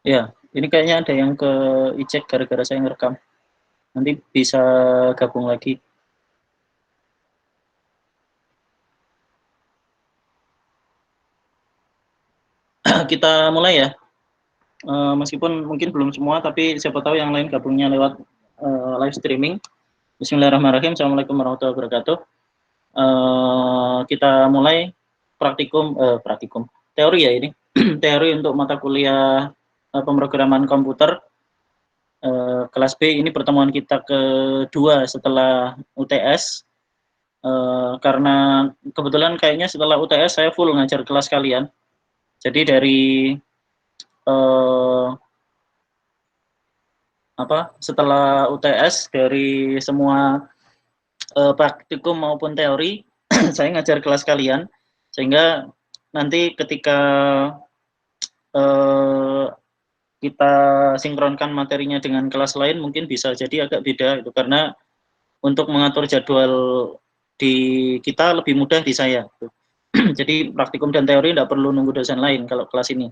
Ya, ini kayaknya ada yang ke eject gara-gara saya ngerekam. Nanti bisa gabung lagi. Kita mulai ya. Meskipun mungkin belum semua, tapi siapa tahu yang lain gabungnya lewat live streaming. Bismillahirrahmanirrahim. Assalamualaikum warahmatullahi wabarakatuh. Kita mulai praktikum teori ya ini. Teori untuk mata kuliah pemrograman komputer kelas B. Ini pertemuan kita kedua setelah UTS. Karena kebetulan kayaknya setelah UTS saya full ngajar kelas kalian. Jadi dari setelah UTS dari semua praktikum maupun teori saya ngajar kelas kalian, sehingga nanti ketika kita sinkronkan materinya dengan kelas lain mungkin bisa jadi agak beda itu, karena untuk mengatur jadwal di kita lebih mudah di saya. Jadi praktikum dan teori tidak perlu nunggu dosen lain kalau kelas ini.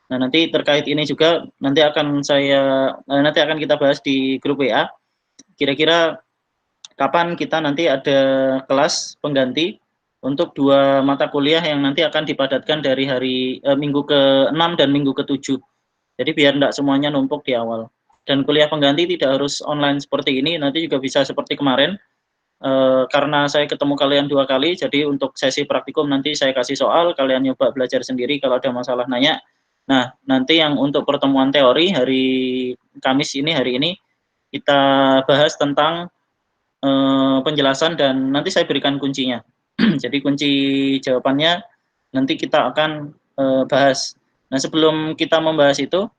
Nah, nanti terkait ini juga nanti akan kita bahas di grup WA. Kira-kira kapan kita nanti ada kelas pengganti untuk 2 mata kuliah yang nanti akan dipadatkan dari minggu ke-6 dan minggu ke-7. Jadi biar tidak semuanya numpuk di awal. Dan kuliah pengganti tidak harus online seperti ini, nanti juga bisa seperti kemarin. Karena saya ketemu kalian 2 kali, jadi untuk sesi praktikum nanti saya kasih soal, kalian nyoba belajar sendiri, kalau ada masalah nanya. Nah, nanti yang untuk pertemuan teori hari Kamis ini, hari ini, kita bahas tentang penjelasan dan nanti saya berikan kuncinya. Jadi kunci jawabannya nanti kita akan bahas. Nah, sebelum kita membahas itu,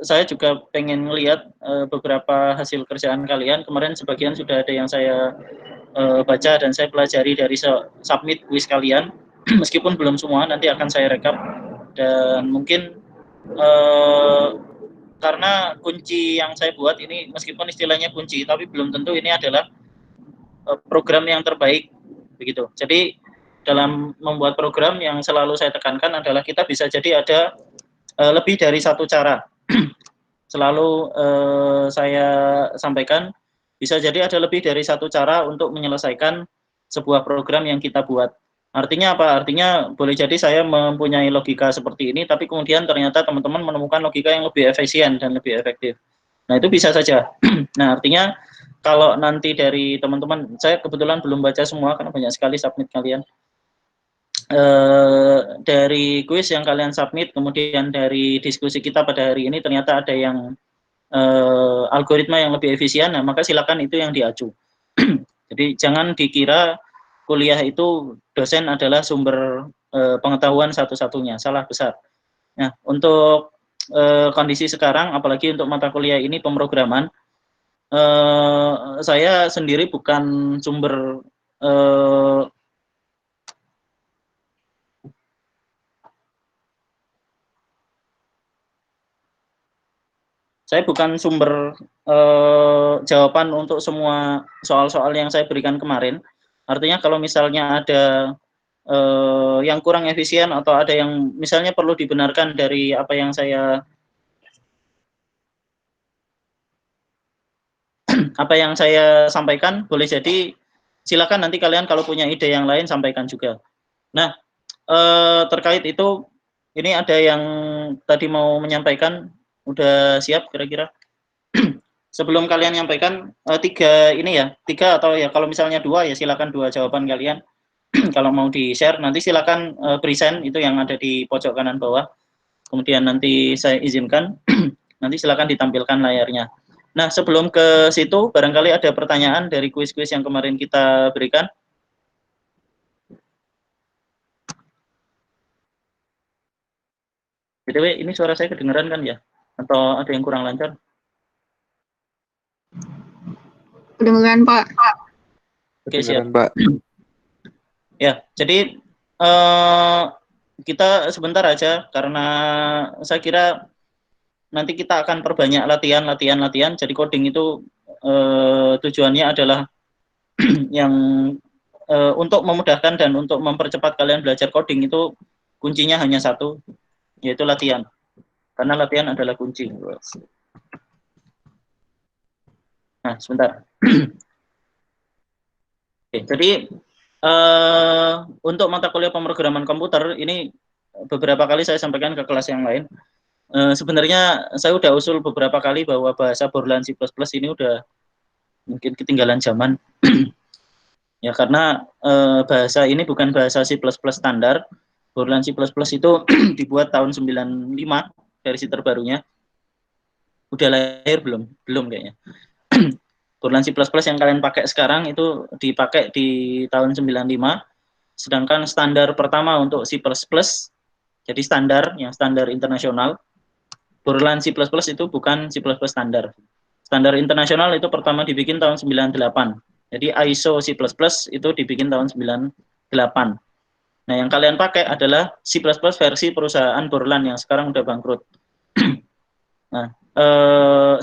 saya juga pengen lihat beberapa hasil kerjaan kalian. Kemarin sebagian sudah ada yang saya baca dan saya pelajari dari submit quiz kalian. Meskipun belum semua, nanti akan saya rekap. Dan mungkin karena kunci yang saya buat ini meskipun istilahnya kunci, tapi belum tentu ini adalah program yang terbaik, begitu. Jadi dalam membuat program yang selalu saya tekankan adalah kita bisa jadi ada lebih dari satu cara. Selalu saya sampaikan, bisa jadi ada lebih dari satu cara untuk menyelesaikan sebuah program yang kita buat. Artinya apa? Artinya boleh jadi saya mempunyai logika seperti ini, tapi kemudian ternyata teman-teman menemukan logika yang lebih efisien dan lebih efektif. Nah, itu bisa saja. Nah, artinya kalau nanti dari teman-teman, saya kebetulan belum baca semua karena banyak sekali submit kalian. Dari kuis yang kalian submit, kemudian dari diskusi kita pada hari ini ternyata ada yang algoritma yang lebih efisien, nah maka silakan itu yang diacu. Jadi jangan dikira kuliah itu dosen adalah sumber pengetahuan satu-satunya, salah besar. Nah, untuk kondisi sekarang, apalagi untuk mata kuliah ini pemrograman, saya sendiri bukan sumber jawaban untuk semua soal-soal yang saya berikan kemarin. Artinya kalau misalnya ada yang kurang efisien atau ada yang misalnya perlu dibenarkan dari apa yang saya sampaikan, boleh jadi silakan nanti kalian kalau punya ide yang lain sampaikan juga. Nah, terkait itu ini ada yang tadi mau menyampaikan, udah siap kira-kira? Sebelum kalian nyampaikan tiga atau ya kalau misalnya dua ya silakan dua jawaban kalian. Kalau mau di share nanti silakan present itu yang ada di pojok kanan bawah. Kemudian nanti saya izinkan nanti silakan ditampilkan layarnya. Nah, sebelum ke situ barangkali ada pertanyaan dari kuis-kuis yang kemarin kita berikan. BTW ini suara saya kedengeran kan ya? Atau ada yang kurang lancar? Kedengeran, Pak. Oke, siap. Pak. Ya, jadi kita sebentar aja karena saya kira nanti kita akan perbanyak latihan. Jadi coding itu tujuannya adalah yang untuk memudahkan dan untuk mempercepat kalian belajar coding itu kuncinya hanya satu, yaitu latihan. karena latihan adalah kunci. Nah, sebentar. Oke, jadi untuk mata kuliah pemrograman komputer ini beberapa kali saya sampaikan ke kelas yang lain. Sebenarnya saya udah usul beberapa kali bahwa bahasa Borland C++ ini udah mungkin ketinggalan zaman. Ya karena bahasa ini bukan bahasa C++ standar. Borland C++ itu dibuat tahun 95 versi terbarunya. Udah lahir belum? Belum kayaknya. Borland C++ yang kalian pakai sekarang itu dipakai di tahun 95, sedangkan standar pertama untuk C++, jadi standar, yang standar internasional, Borland C++ itu bukan C++ standar. Standar internasional itu pertama dibikin tahun 98. Jadi ISO C++ itu dibikin tahun 98. Nah, yang kalian pakai adalah C++ versi perusahaan Borland yang sekarang udah bangkrut. Nah,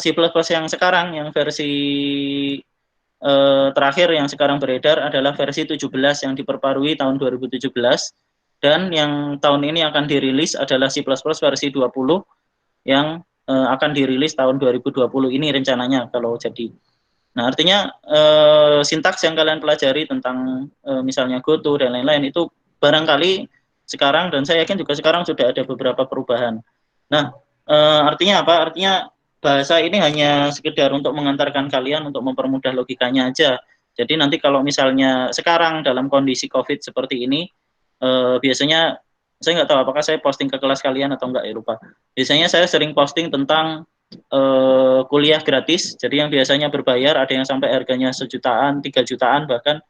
C++ yang sekarang, yang versi terakhir yang sekarang beredar adalah versi 17 yang diperbarui tahun 2017, dan yang tahun ini akan dirilis adalah C++ versi 20 yang akan dirilis tahun 2020 ini rencananya kalau jadi. Nah, artinya sintaks yang kalian pelajari tentang misalnya Goto dan lain-lain itu barangkali sekarang, dan saya yakin juga sekarang sudah ada beberapa perubahan. Nah, artinya apa? Artinya bahasa ini hanya sekedar untuk mengantarkan kalian untuk mempermudah logikanya aja. Jadi nanti kalau misalnya sekarang dalam kondisi COVID seperti ini, biasanya saya nggak tahu apakah saya posting ke kelas kalian atau enggak, ya lupa. Biasanya saya sering posting tentang kuliah gratis, jadi yang biasanya berbayar ada yang sampai harganya 1 jutaan, 3 jutaan bahkan.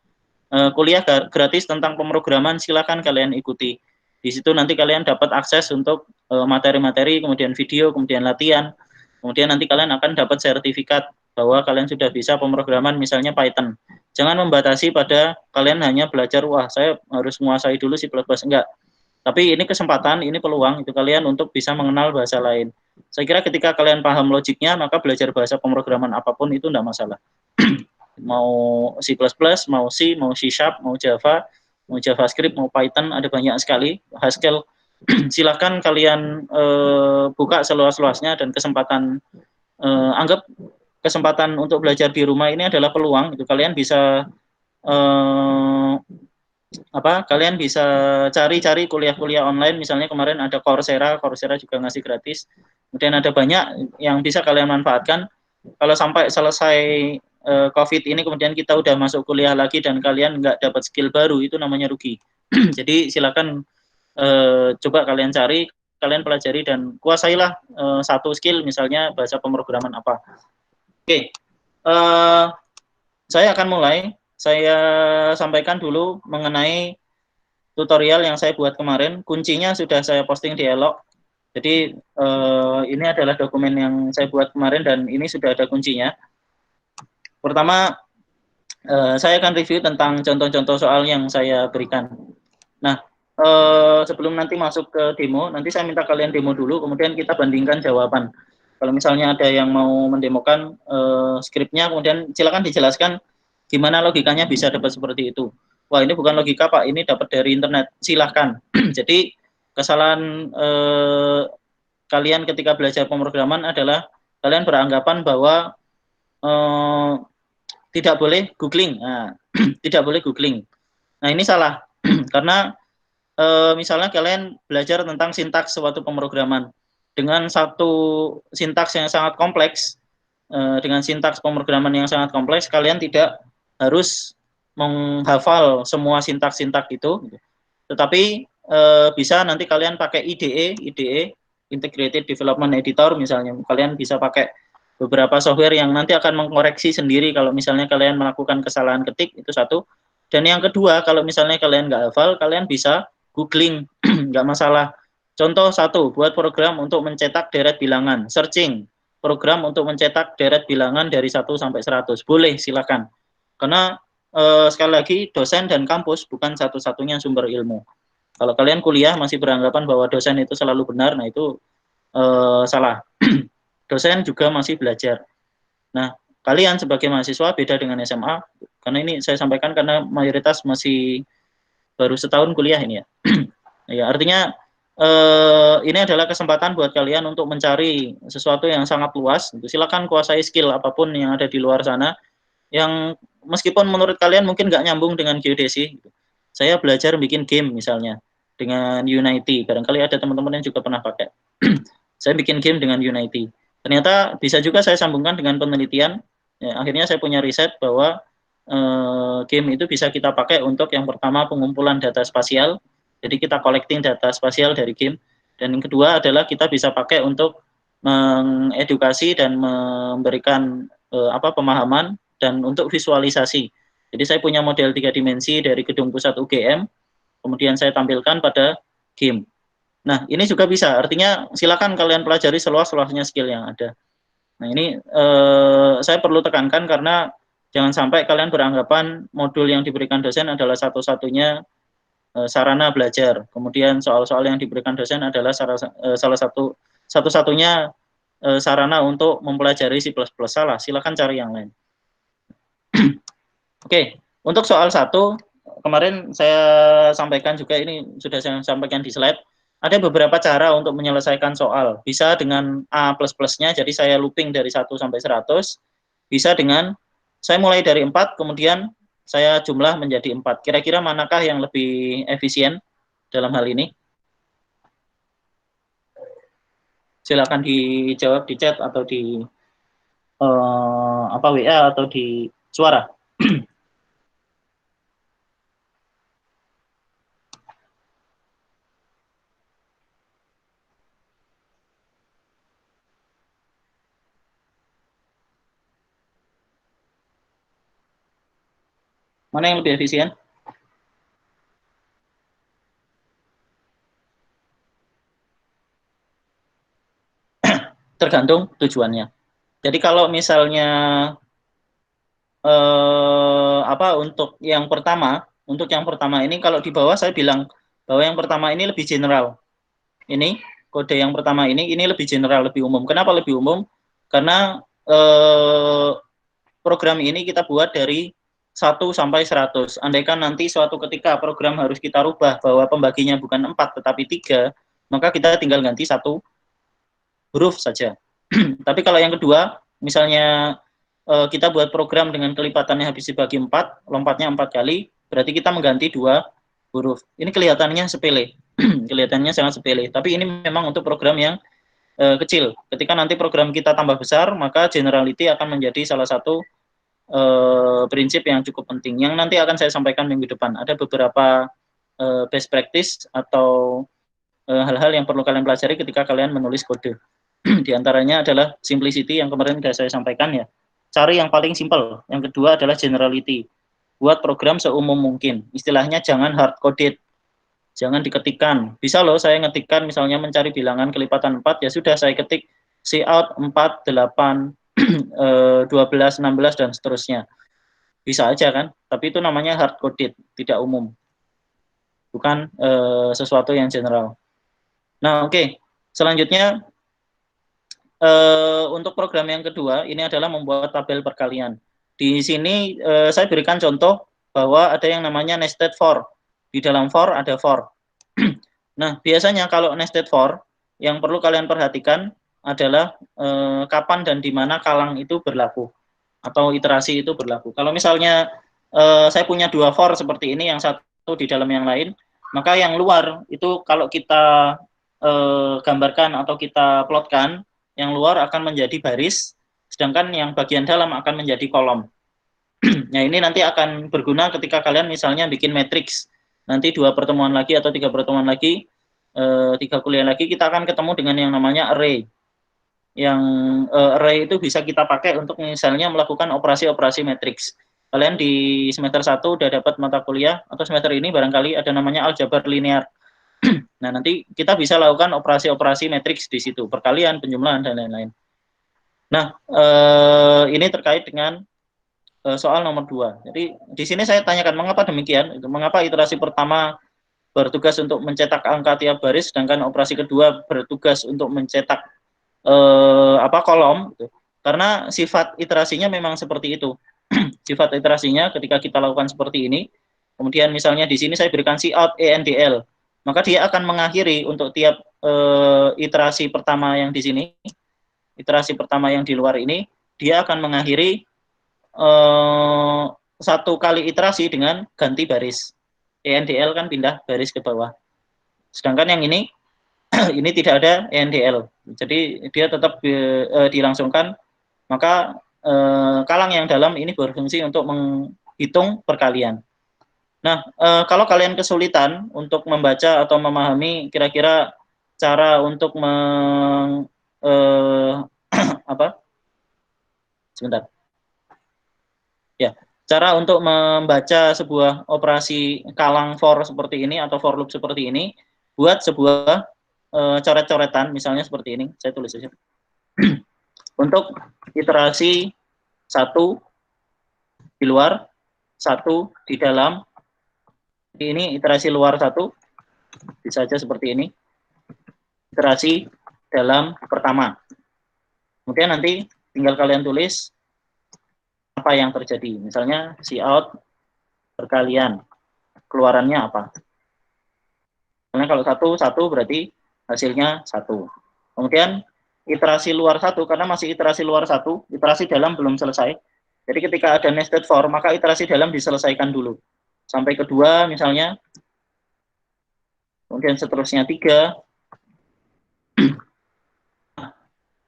Kuliah gratis tentang pemrograman, silakan kalian ikuti. Di situ nanti kalian dapat akses untuk materi-materi, kemudian video, kemudian latihan, kemudian nanti kalian akan dapat sertifikat bahwa kalian sudah bisa pemrograman misalnya Python. Jangan membatasi pada kalian hanya belajar, wah saya harus menguasai dulu C++, enggak. Tapi ini kesempatan, ini peluang itu kalian untuk bisa mengenal bahasa lain. Saya kira ketika kalian paham logiknya, maka belajar bahasa pemrograman apapun itu tidak masalah. Mau C++, mau C, mau C Sharp, mau Java, mau JavaScript, mau Python, ada banyak sekali. Haskell, silahkan kalian buka seluas-luasnya, dan kesempatan, anggap kesempatan untuk belajar di rumah ini adalah peluang. Itu kalian bisa kalian bisa cari-cari kuliah-kuliah online, misalnya kemarin ada Coursera juga ngasih gratis. Kemudian ada banyak yang bisa kalian manfaatkan. Kalau sampai selesai COVID ini kemudian kita udah masuk kuliah lagi dan kalian nggak dapat skill baru, itu namanya rugi. Jadi silakan coba kalian cari, kalian pelajari dan kuasailah satu skill, misalnya bahasa pemrograman apa. Oke, saya akan mulai. Saya sampaikan dulu mengenai tutorial yang saya buat kemarin. Kuncinya sudah saya posting di Elok. Jadi ini adalah dokumen yang saya buat kemarin dan ini sudah ada kuncinya. Pertama, saya akan review tentang contoh-contoh soal yang saya berikan. Nah, sebelum nanti masuk ke demo, nanti saya minta kalian demo dulu, kemudian kita bandingkan jawaban. Kalau misalnya ada yang mau mendemokan skripnya, kemudian silakan dijelaskan gimana logikanya bisa dapat seperti itu. Wah, ini bukan logika Pak, ini dapat dari internet. Silahkan. Jadi kesalahan kalian ketika belajar pemrograman adalah kalian beranggapan bahwa tidak boleh googling. Nah, tidak boleh googling. Nah, ini salah. Karena misalnya kalian belajar tentang sintaks suatu pemrograman dengan satu sintaks yang sangat kompleks, dengan sintaks pemrograman yang sangat kompleks, kalian tidak harus menghafal semua sintaks-sintaks itu, tetapi bisa nanti kalian pakai IDE, Integrated Development Editor misalnya, kalian bisa pakai beberapa software yang nanti akan mengkoreksi sendiri kalau misalnya kalian melakukan kesalahan ketik, itu satu. Dan yang kedua, kalau misalnya kalian nggak hafal, kalian bisa googling, nggak masalah. Contoh satu, buat program untuk mencetak deret bilangan, searching, program untuk mencetak deret bilangan dari 1 sampai 100, boleh, silakan. Karena sekali lagi, dosen dan kampus bukan satu-satunya sumber ilmu. Kalau kalian kuliah masih beranggapan bahwa dosen itu selalu benar, nah itu salah. Dosen juga masih belajar. Nah, kalian sebagai mahasiswa beda dengan SMA, karena ini saya sampaikan karena mayoritas masih baru setahun kuliah ini ya. Ya, artinya ini adalah kesempatan buat kalian untuk mencari sesuatu yang sangat luas. Silakan kuasai skill apapun yang ada di luar sana, yang meskipun menurut kalian mungkin nggak nyambung dengan geodesi. Saya belajar bikin game misalnya dengan Unity. Barangkali ada teman-teman yang juga pernah pakai. Saya bikin game dengan Unity. Ternyata bisa juga saya sambungkan dengan penelitian. Ya, akhirnya saya punya riset bahwa game itu bisa kita pakai untuk yang pertama pengumpulan data spasial. Jadi kita collecting data spasial dari game. Dan yang kedua adalah kita bisa pakai untuk mengedukasi dan memberikan pemahaman dan untuk visualisasi. Jadi saya punya model 3 dimensi dari gedung pusat UGM, kemudian saya tampilkan pada game. Nah, ini juga bisa, artinya silakan kalian pelajari seluas-luasnya skill yang ada. Nah, ini saya perlu tekankan karena jangan sampai kalian beranggapan modul yang diberikan dosen adalah satu-satunya sarana belajar. Kemudian soal-soal yang diberikan dosen adalah salah satu-satunya sarana untuk mempelajari C++. Salah, silakan cari yang lain. Oke, untuk soal 1, kemarin saya sampaikan juga, ini sudah saya sampaikan di slide, ada beberapa cara untuk menyelesaikan soal. Bisa dengan A++-nya, jadi saya looping dari 1 sampai 100. Bisa dengan, saya mulai dari 4, kemudian saya jumlah menjadi 4. Kira-kira manakah yang lebih efisien dalam hal ini? Silakan dijawab di chat atau di WA atau di suara. Mana yang lebih efisien? Tergantung tujuannya. Jadi kalau misalnya untuk yang pertama ini, kalau di bawah saya bilang bahwa yang pertama ini lebih general. Ini kode yang pertama ini lebih general, lebih umum. Kenapa lebih umum? Karena program ini kita buat dari 1 sampai 100. Andaikan nanti suatu ketika program harus kita rubah bahwa pembaginya bukan 4 tetapi 3, maka kita tinggal ganti 1 huruf saja. Tapi kalau yang kedua, misalnya kita buat program dengan kelipatannya habis dibagi 4, lompatnya 4 kali, berarti kita mengganti 2 huruf. Ini kelihatannya sepele, kelihatannya sangat sepele, tapi ini memang untuk program yang kecil. Ketika nanti program kita tambah besar, maka generality akan menjadi salah satu prinsip yang cukup penting, yang nanti akan saya sampaikan minggu depan. Ada beberapa best practice atau hal-hal yang perlu kalian pelajari ketika kalian menulis kode. Di antaranya adalah simplicity yang kemarin sudah saya sampaikan ya. Cari yang paling simple. Yang kedua adalah generality. Buat program seumum mungkin. Istilahnya jangan hard coded. Jangan diketikkan. Bisa loh saya ngetikkan misalnya mencari bilangan kelipatan 4, ya sudah saya ketik cout 4, 8, 12, 16 dan seterusnya. Bisa aja kan? Tapi itu namanya hard coded, tidak umum. Bukan sesuatu yang general. Nah, oke. Selanjutnya untuk program yang kedua, ini adalah membuat tabel perkalian. Di sini saya berikan contoh bahwa ada yang namanya nested for. Di dalam for ada for. Nah, biasanya kalau nested for, yang perlu kalian perhatikan adalah kapan dan di mana kalang itu berlaku, atau iterasi itu berlaku. Kalau misalnya saya punya 2 for seperti ini, yang satu di dalam yang lain, maka yang luar itu kalau kita gambarkan atau kita plotkan, yang luar akan menjadi baris, sedangkan yang bagian dalam akan menjadi kolom. Nah, ini nanti akan berguna ketika kalian misalnya bikin matriks. Nanti 2 pertemuan lagi atau 3 pertemuan lagi, 3 kuliah lagi, kita akan ketemu dengan yang namanya array. Yang array itu bisa kita pakai untuk misalnya melakukan operasi-operasi matriks. Kalian di semester 1 udah dapat mata kuliah, atau semester ini barangkali ada namanya aljabar linear. Nah, nanti kita bisa lakukan operasi-operasi matriks di situ, perkalian, penjumlahan, dan lain-lain. Nah, ini terkait dengan soal nomor 2. Jadi, di sini saya tanyakan, mengapa demikian? Mengapa iterasi pertama bertugas untuk mencetak angka tiap baris, sedangkan operasi kedua bertugas untuk mencetak kolom? Gitu. Karena sifat iterasinya memang seperti itu. Sifat iterasinya ketika kita lakukan seperti ini, kemudian misalnya di sini saya berikan cout ENDL. maka dia akan mengakhiri untuk tiap iterasi pertama yang di sini, iterasi pertama yang di luar ini, dia akan mengakhiri satu kali iterasi dengan ganti baris. ENDL kan pindah baris ke bawah. Sedangkan yang ini ini tidak ada ENDL. Jadi dia tetap dilangsungkan, maka kalang yang dalam ini berfungsi untuk menghitung perkalian. Nah, kalau kalian kesulitan untuk membaca atau memahami kira-kira cara untuk apa? Sebentar. Ya, cara untuk membaca sebuah operasi kalang for seperti ini atau for loop seperti ini, buat sebuah coret-coretan, misalnya seperti ini, saya tulis aja. Untuk iterasi 1 di luar, 1 di dalam. Ini iterasi luar 1, bisa aja seperti ini. Iterasi dalam pertama. Kemudian nanti tinggal kalian tulis apa yang terjadi. Misalnya cout perkalian, keluarannya apa. Karena kalau 1 berarti hasilnya 1. Kemudian iterasi luar 1, karena masih iterasi luar 1, iterasi dalam belum selesai. Jadi ketika ada nested for, maka iterasi dalam diselesaikan dulu. Sampai kedua misalnya, kemudian seterusnya 3,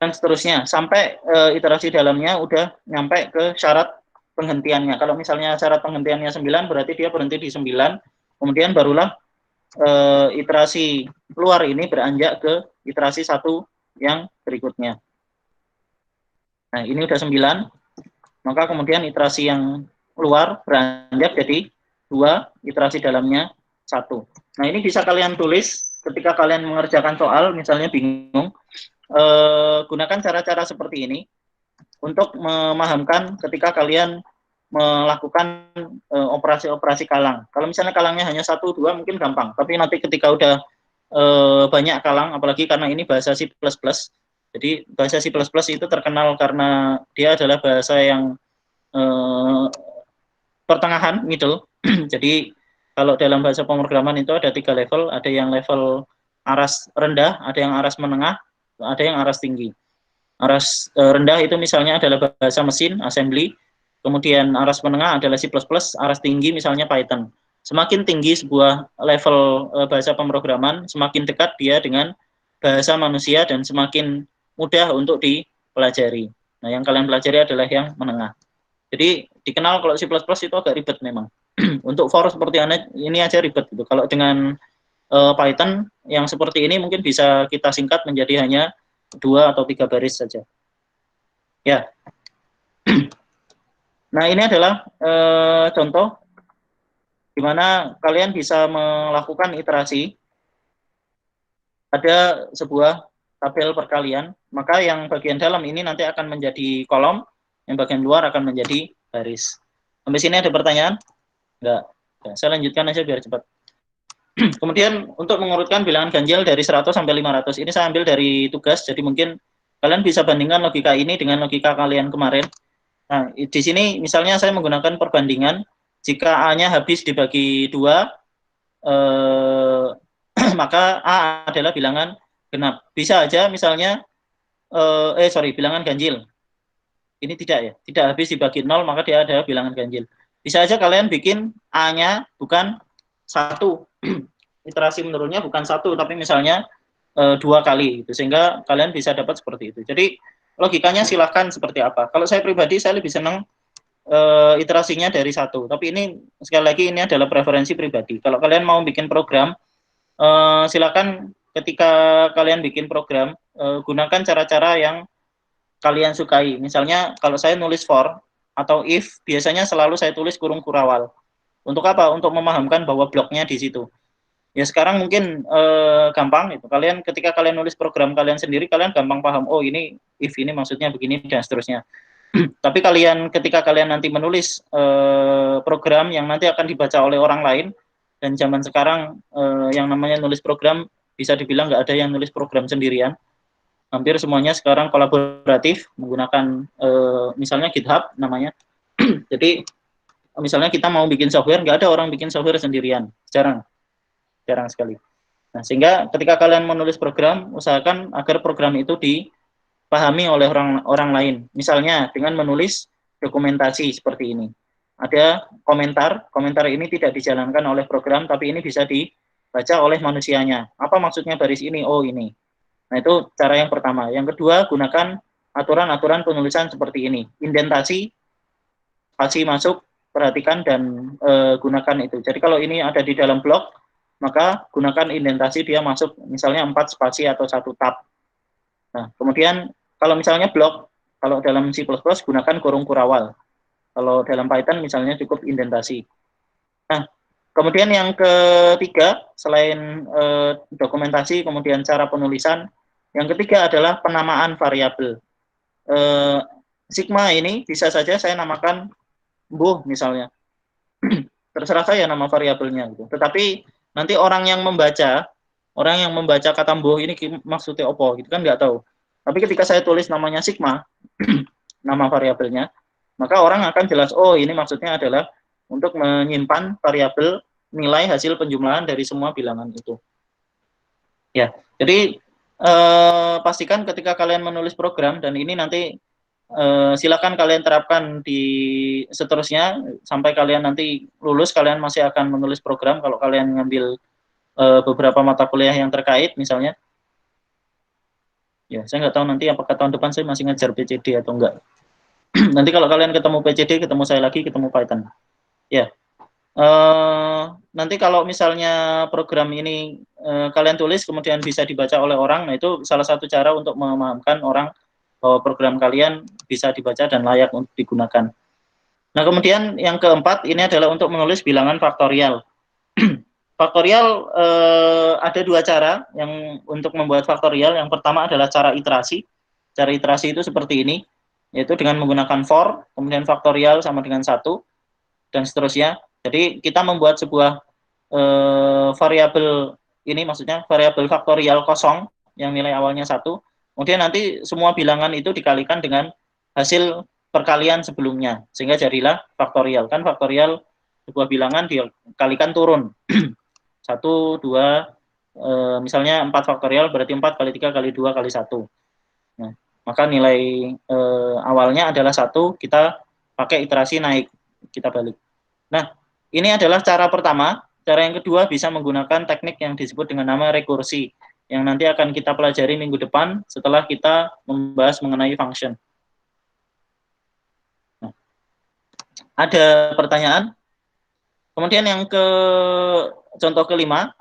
dan seterusnya. Sampai iterasi dalamnya udah nyampe ke syarat penghentiannya. Kalau misalnya syarat penghentiannya 9, berarti dia berhenti di 9, kemudian barulah iterasi luar ini beranjak ke iterasi 1 yang berikutnya. Nah, ini udah 9, maka kemudian iterasi yang luar beranjak jadi 2, iterasi dalamnya 1. Nah, ini bisa kalian tulis ketika kalian mengerjakan soal, misalnya bingung, gunakan cara-cara seperti ini untuk memahamkan ketika kalian melakukan operasi-operasi kalang. Kalau misalnya kalangnya hanya 1, 2 mungkin gampang, tapi nanti ketika udah banyak kalang, apalagi karena ini bahasa C++, jadi bahasa C++ itu terkenal karena dia adalah bahasa yang pertengahan, middle. Jadi kalau dalam bahasa pemrograman itu ada 3 level, ada yang level aras rendah, ada yang aras menengah, ada yang aras tinggi. Aras rendah itu misalnya adalah bahasa mesin, assembly. Kemudian aras menengah adalah C++, aras tinggi misalnya Python. Semakin tinggi sebuah level bahasa pemrograman, semakin dekat dia dengan bahasa manusia dan semakin mudah untuk dipelajari. Nah, yang kalian pelajari adalah yang menengah. Jadi dikenal kalau C++ itu agak ribet memang. Untuk for seperti ini aja ribet gitu. Kalau dengan Python yang seperti ini mungkin bisa kita singkat menjadi hanya 2 atau 3 baris saja. Ya. Nah, ini adalah contoh di mana kalian bisa melakukan iterasi pada sebuah tabel perkalian, maka yang bagian dalam ini nanti akan menjadi kolom, yang bagian luar akan menjadi baris. Sampai sini ada pertanyaan? Enggak. Ya, saya lanjutkan aja biar cepat. Kemudian untuk mengurutkan bilangan ganjil dari 100 sampai 500, ini saya ambil dari tugas, jadi mungkin kalian bisa bandingkan logika ini dengan logika kalian kemarin. Nah, di sini misalnya saya menggunakan perbandingan, jika A-nya habis dibagi 2, maka A adalah bilangan genap. Bisa aja misalnya, bilangan ganjil. Ini tidak ya, tidak habis dibagi 0, maka dia adalah bilangan ganjil. Bisa aja kalian bikin A-nya bukan 1, iterasi menurunnya bukan 1, tapi misalnya 2 kali, gitu. Sehingga kalian bisa dapat seperti itu. Jadi logikanya silahkan seperti apa. Kalau saya pribadi, saya lebih senang iterasinya dari 1. Tapi ini sekali lagi ini adalah preferensi pribadi. Kalau kalian mau bikin program, silakan ketika kalian bikin program, gunakan cara-cara yang kalian sukai. Misalnya kalau saya nulis for atau if, biasanya selalu saya tulis kurung kurawal. Untuk apa? Untuk memahamkan bahwa bloknya di situ. Ya sekarang mungkin gampang itu. Kalian ketika kalian nulis program kalian sendiri, kalian gampang paham. Oh ini if ini maksudnya begini dan seterusnya. Tapi kalian ketika kalian nanti menulis program yang nanti akan dibaca oleh orang lain, dan zaman sekarang yang namanya nulis program bisa dibilang nggak ada yang nulis program sendirian. Hampir semuanya sekarang kolaboratif menggunakan misalnya GitHub namanya. Jadi misalnya kita mau bikin software, nggak ada orang bikin software sendirian, jarang sekali. Nah, sehingga ketika kalian menulis program, usahakan agar program itu dipahami oleh orang lain. Misalnya dengan menulis dokumentasi seperti ini. Ada komentar ini tidak dijalankan oleh program, tapi ini bisa dibaca oleh manusianya. Apa maksudnya baris ini? Oh, ini. Nah, itu cara yang pertama. Yang kedua, gunakan aturan-aturan penulisan seperti ini. Indentasi, spasi masuk, perhatikan dan gunakan itu. Jadi kalau ini ada di dalam blok, maka gunakan indentasi dia masuk misalnya 4 spasi atau 1 tab. Nah, kemudian kalau misalnya blok, kalau dalam C++ gunakan kurung kurawal. Kalau dalam Python misalnya cukup indentasi. Nah, kemudian yang ketiga, selain dokumentasi, kemudian cara penulisan, yang ketiga adalah penamaan variabel. Sigma ini bisa saja saya namakan mbuh misalnya. Terserah saya nama variabelnya gitu. Tetapi nanti orang yang membaca kata mbuh ini maksudnya apa gitu kan nggak tahu. Tapi ketika saya tulis namanya sigma, nama variabelnya, maka orang akan jelas, oh ini maksudnya adalah untuk menyimpan variabel nilai hasil penjumlahan dari semua bilangan itu. Ya, jadi pastikan ketika kalian menulis program, dan ini nanti silakan kalian terapkan di seterusnya sampai kalian nanti lulus, kalian masih akan menulis program kalau kalian ngambil beberapa mata kuliah yang terkait misalnya. Ya, saya nggak tahu nanti apakah tahun depan saya masih ngajar PCD atau enggak. Nanti kalau kalian ketemu PCD, ketemu saya lagi, ketemu Python. Ya, nanti kalau misalnya program ini kalian tulis kemudian bisa dibaca oleh orang, nah itu salah satu cara untuk memahamkan orang bahwa program kalian bisa dibaca dan layak untuk digunakan. Nah, kemudian yang keempat ini adalah untuk menulis bilangan faktorial. Faktorial ada 2 cara yang untuk membuat faktorial. Yang pertama adalah cara iterasi. Cara iterasi itu seperti ini, yaitu dengan menggunakan for, kemudian faktorial sama dengan 1, dan seterusnya. Jadi kita membuat sebuah variabel ini, maksudnya variabel faktorial kosong yang nilai awalnya 1, kemudian nanti semua bilangan itu dikalikan dengan hasil perkalian sebelumnya, sehingga jadilah faktorial. Kan faktorial sebuah bilangan dikalikan turun. 1, 2, misalnya 4 faktorial berarti 4 kali 3 kali 2 kali 1. Nah, maka nilai awalnya adalah 1, kita pakai iterasi naik, kita balik. Nah, ini adalah cara pertama. Cara yang kedua bisa menggunakan teknik yang disebut dengan nama rekursi, yang nanti akan kita pelajari minggu depan setelah kita membahas mengenai function. Nah, ada pertanyaan? Kemudian yang contoh kelima,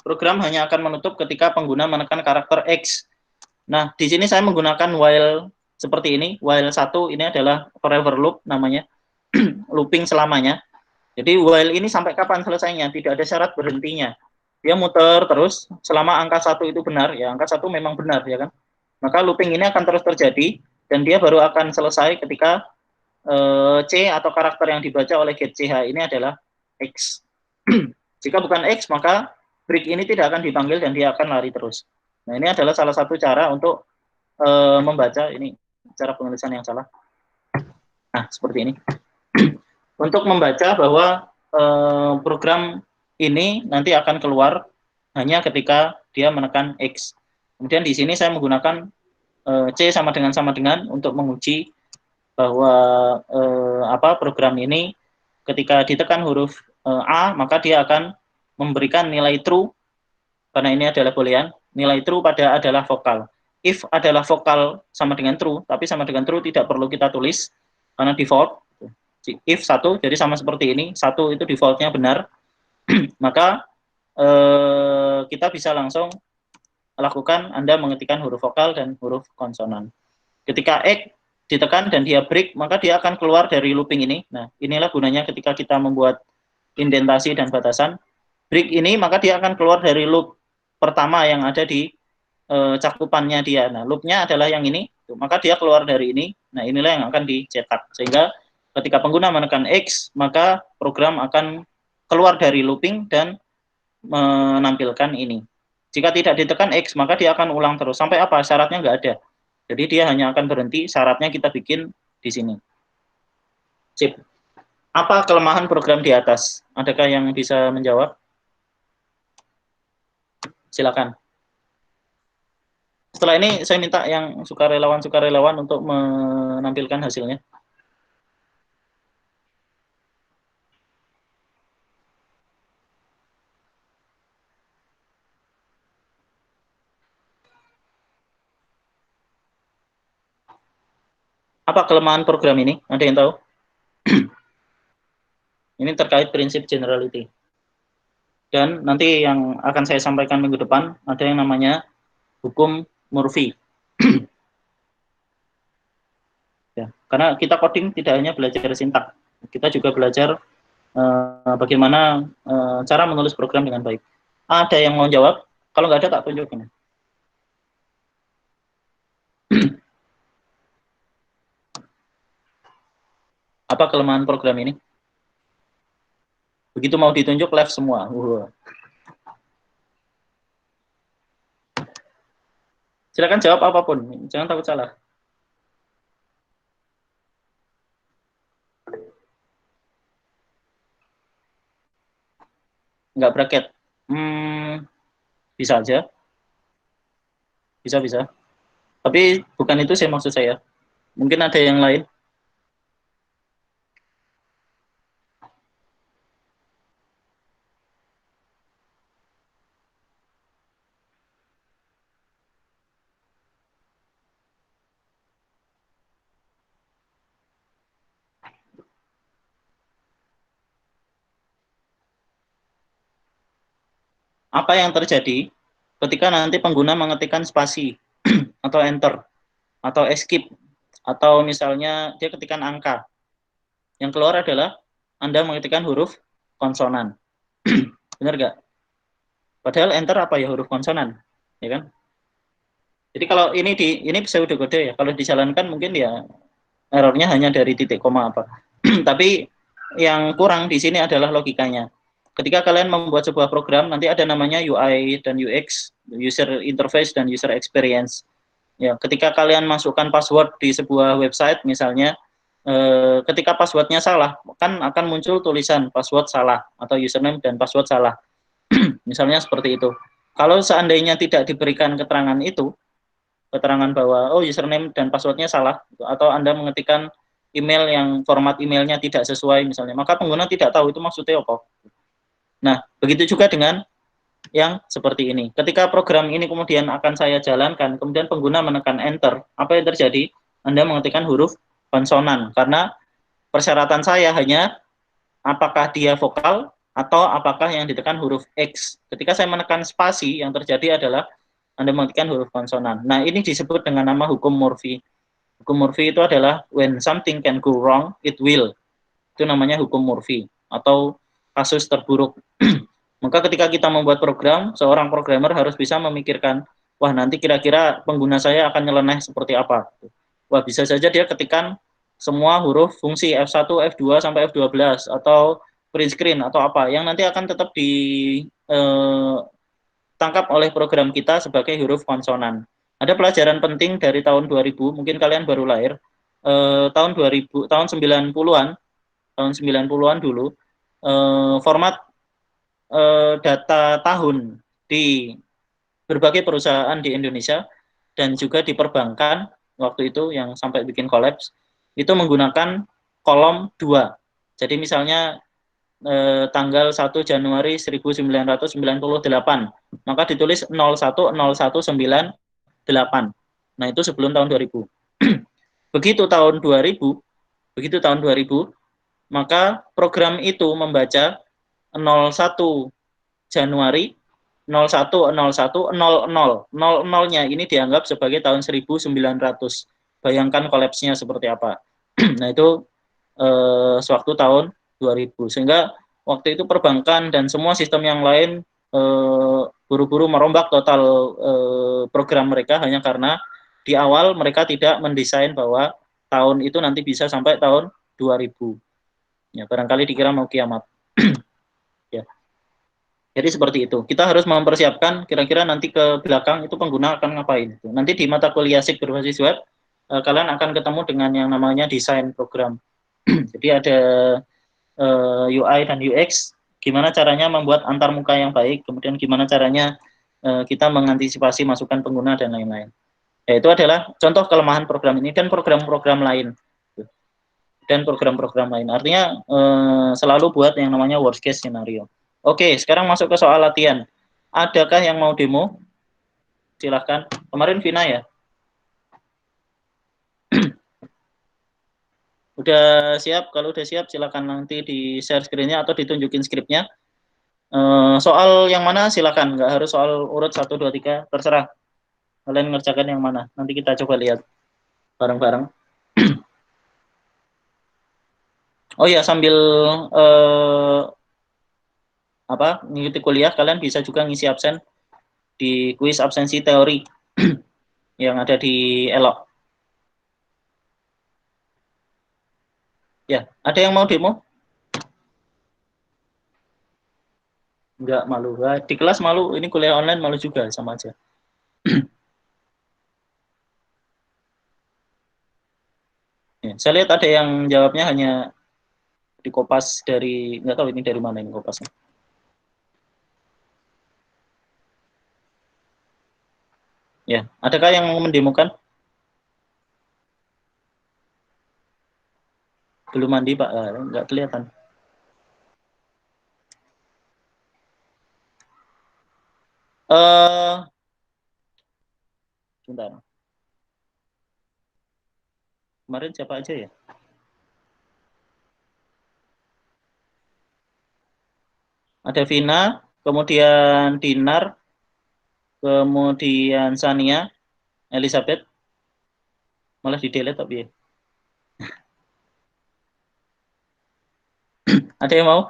program hanya akan menutup ketika pengguna menekan karakter X. Nah, di sini saya menggunakan while seperti ini. While 1 ini adalah forever loop namanya, looping selamanya. Jadi while ini sampai kapan selesainya? Tidak ada syarat berhentinya. Dia muter terus selama angka 1 itu benar, ya angka 1 memang benar, ya kan? Maka looping ini akan terus terjadi, dan dia baru akan selesai ketika C atau karakter yang dibaca oleh get CH ini adalah X. Jika bukan X, maka break ini tidak akan dipanggil dan dia akan lari terus. Nah, ini adalah salah satu cara untuk membaca, ini cara penulisan yang salah. Nah, seperti ini. Untuk membaca bahwa program ini nanti akan keluar hanya ketika dia menekan X. Kemudian di sini saya menggunakan C sama dengan untuk menguji bahwa program ini ketika ditekan huruf A, maka dia akan memberikan nilai true, karena ini adalah boolean, nilai true pada adalah vokal. If adalah vokal sama dengan true, tapi sama dengan true tidak perlu kita tulis, karena default. If 1, jadi sama seperti ini, 1 itu defaultnya benar, maka kita bisa langsung lakukan Anda mengetikkan huruf vokal dan huruf konsonan. Ketika X ditekan dan dia break, maka dia akan keluar dari looping ini. Nah, inilah gunanya ketika kita membuat indentasi dan batasan. Break ini, maka dia akan keluar dari loop pertama yang ada di cakupannya dia. Nah, loopnya adalah yang ini, maka dia keluar dari ini. Nah, inilah yang akan dicetak. Sehingga ketika pengguna menekan X, maka program akan keluar dari looping dan menampilkan ini. Jika tidak ditekan X, maka dia akan ulang terus. Sampai apa? Syaratnya nggak ada. Jadi dia hanya akan berhenti, syaratnya kita bikin di sini. Sip. Apa kelemahan program di atas? Adakah yang bisa menjawab? Silakan. Setelah ini saya minta yang sukarelawan untuk menampilkan hasilnya. Apa kelemahan program ini? Ada yang tahu? Ini terkait prinsip generality. Dan nanti yang akan saya sampaikan minggu depan, ada yang namanya hukum Murphy. Ya, karena kita coding tidak hanya belajar sintak, kita juga belajar bagaimana cara menulis program dengan baik. Ada yang mau jawab? Kalau nggak ada, tak tunjukin. Apa kelemahan program ini? Begitu mau ditunjuk, left semua. Silakan jawab apapun, jangan takut salah. Nggak bracket. Bisa aja. Bisa. Tapi bukan itu saya maksud saya. Mungkin ada yang lain. Apa yang terjadi ketika nanti pengguna mengetikkan spasi atau enter atau escape atau misalnya dia ketikkan angka, yang keluar adalah Anda mengetikkan huruf konsonan. Benar nggak? Padahal enter apa ya, huruf konsonan, ya kan? Jadi kalau ini pseudokode ya, kalau dijalankan mungkin ya errornya hanya dari titik koma apa. Tapi yang kurang di sini adalah logikanya. Ketika kalian membuat sebuah program, nanti ada namanya UI dan UX, user interface dan user experience. Ya, ketika kalian masukkan password di sebuah website misalnya, ketika passwordnya salah, kan akan muncul tulisan password salah atau username dan password salah. Misalnya seperti itu. Kalau seandainya tidak diberikan keterangan itu, keterangan bahwa oh username dan passwordnya salah, atau Anda mengetikkan email yang format emailnya tidak sesuai misalnya, maka pengguna tidak tahu itu maksudnya apa. Nah, begitu juga dengan yang seperti ini. Ketika program ini kemudian akan saya jalankan, kemudian pengguna menekan enter, apa yang terjadi? Anda mengetikkan huruf konsonan, karena persyaratan saya hanya apakah dia vokal atau apakah yang ditekan huruf X. Ketika saya menekan spasi, yang terjadi adalah Anda mengetikkan huruf konsonan. Nah, ini disebut dengan nama hukum Murphy. Hukum Murphy itu adalah when something can go wrong, it will. Itu namanya hukum Murphy atau kasus terburuk. Maka ketika kita membuat program, seorang programmer harus bisa memikirkan, wah nanti kira-kira pengguna saya akan nyeleneh seperti apa. Wah bisa saja dia ketikkan semua huruf fungsi F1, F2 sampai F12 atau print screen atau apa yang nanti akan tetap ditangkap oleh program kita sebagai huruf konsonan. Ada pelajaran penting dari tahun 2000, mungkin kalian baru lahir, tahun 2000, tahun 90-an dulu, format data tahun di berbagai perusahaan di Indonesia dan juga di perbankan waktu itu yang sampai bikin kolaps, itu menggunakan kolom 2. Jadi misalnya tanggal 1 Januari 1998, maka ditulis 010198. Nah, itu sebelum tahun 2000. Begitu tahun 2000, maka program itu membaca 01 Januari 010100. Ini dianggap sebagai tahun 1900. Bayangkan kolapsnya seperti apa. Nah, itu sewaktu tahun 2000. Sehingga waktu itu perbankan dan semua sistem yang lain buru-buru merombak total program mereka hanya karena di awal mereka tidak mendesain bahwa tahun itu nanti bisa sampai tahun 2000. Ya, barangkali dikira mau kiamat. Ya. Jadi seperti itu. Kita harus mempersiapkan kira-kira nanti ke belakang itu pengguna akan ngapain. Nanti di mata kuliah SIG berbasis web, kalian akan ketemu dengan yang namanya desain program. Jadi ada UI dan UX, gimana caranya membuat antarmuka yang baik, kemudian gimana caranya kita mengantisipasi masukan pengguna dan lain-lain. Ya, itu adalah contoh kelemahan program ini dan program-program lain. Dan program-program lain. Artinya selalu buat yang namanya worst case scenario. Oke, sekarang masuk ke soal latihan. Adakah yang mau demo? Silahkan. Kemarin Vina ya? Udah siap? Kalau udah siap, silakan nanti di share screen-nya atau ditunjukin skripnya. Soal yang mana silakan, nggak harus soal urut 1, 2, 3, terserah. Kalian ngerjakan yang mana. Nanti kita coba lihat bareng-bareng. Oh ya, sambil mengikuti kuliah, kalian bisa juga ngisi absen di kuis absensi teori yang ada di Elok. Ya, ada yang mau demo? Enggak, malu. Di kelas malu, ini kuliah online malu juga, sama aja. Ya, saya lihat ada yang jawabnya hanya di kopas dari, nggak tahu ini dari mana ini kopasnya. Ya, adakah yang mau mendemokan? Belum mandi, Pak. Nggak kelihatan. Sebentar. Kemarin siapa aja ya? Ada Vina, kemudian Dinar, kemudian Sania, Elizabeth, malah di delete tapi ya. Ada yang mau?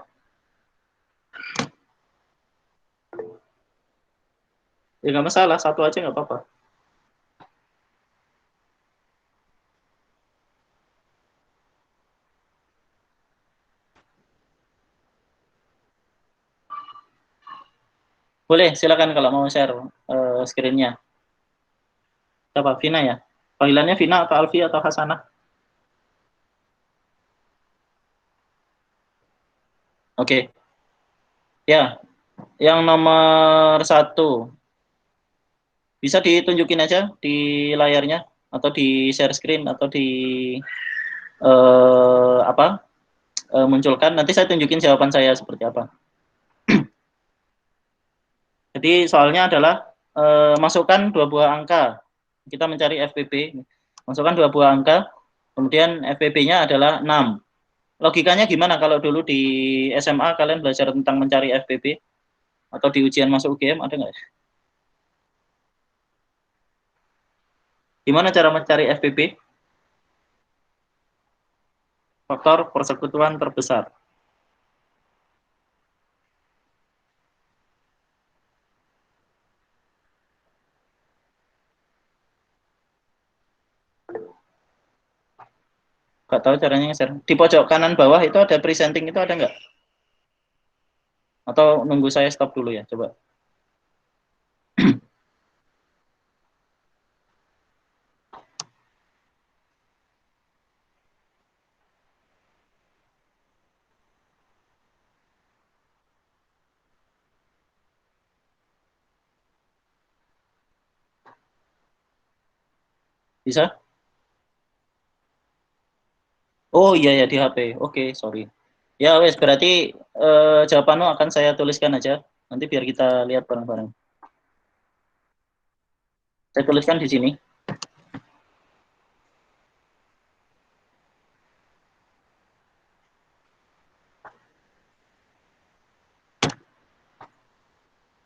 Ya nggak masalah, satu aja nggak apa-apa. Boleh, silakan kalau mau share screen-nya. Siapa? Vina ya? Panggilannya Vina atau Alfi atau Hasanah? Oke. Ya, yang nomor 1. Bisa ditunjukin aja di layarnya, atau di share screen, atau di munculkan. Nanti saya tunjukin jawaban saya seperti apa. Jadi soalnya adalah masukkan 2 buah angka. Kita mencari FPB. Masukkan 2 buah angka, kemudian FPB-nya adalah 6. Logikanya gimana kalau dulu di SMA kalian belajar tentang mencari FPB? Atau di ujian masuk UGM ada nggak? Gimana cara mencari FPB? Faktor persekutuan terbesar. Nggak tahu caranya ngeser. Di pojok kanan bawah itu ada presenting, itu ada nggak? Atau nunggu saya stop dulu ya, coba. Bisa? Oh iya ya, di HP. Oke, sorry. Ya wes, berarti jawabanmu akan saya tuliskan aja. Nanti biar kita lihat bareng-bareng. Saya tuliskan di sini.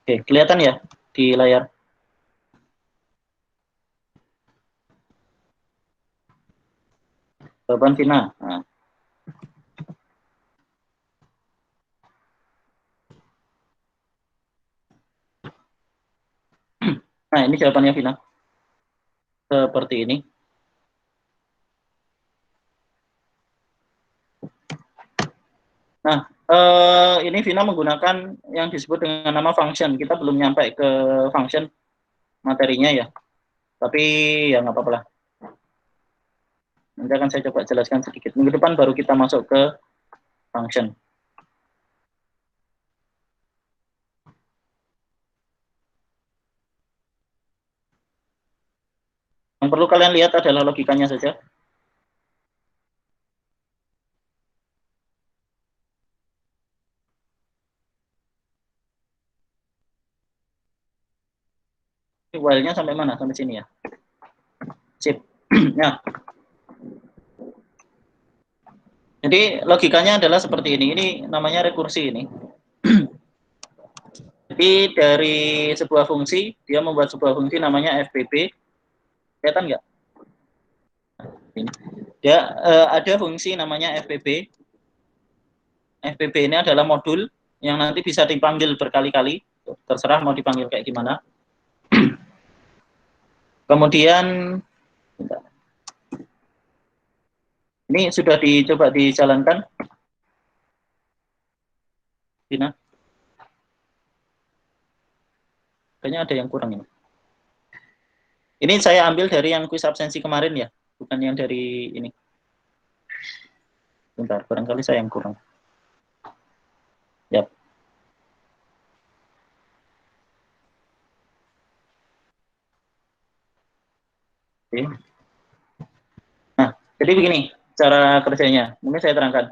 Oke, kelihatan ya di layar. Jawaban Vina. Nah, ini jawabannya Vina. Seperti ini. Nah, ini Vina menggunakan yang disebut dengan nama function. Kita belum nyampe ke function materinya ya. Tapi ya nggak apa-apa lah. Nanti akan saya coba jelaskan sedikit. Minggu depan baru kita masuk ke function. Yang perlu kalian lihat adalah logikanya saja. While-nya sampai mana? Sampai sini ya. Sip. Nah, jadi logikanya adalah seperti ini. Ini namanya rekursi ini. Jadi dari sebuah fungsi, dia membuat sebuah fungsi namanya FPP. Kelihatan nggak? Dia ada fungsi namanya FPP. FPP ini adalah modul yang nanti bisa dipanggil berkali-kali. Terserah mau dipanggil kayak gimana. Kemudian ini sudah dicoba dijalankan. Dina. Kayaknya ada yang kurang ini. Ini saya ambil dari yang kuis absensi kemarin ya, bukan yang dari ini. Bentar, barangkali saya yang kurang. Yap. Oke. Nah, jadi begini cara kerjanya. Mungkin saya terangkan.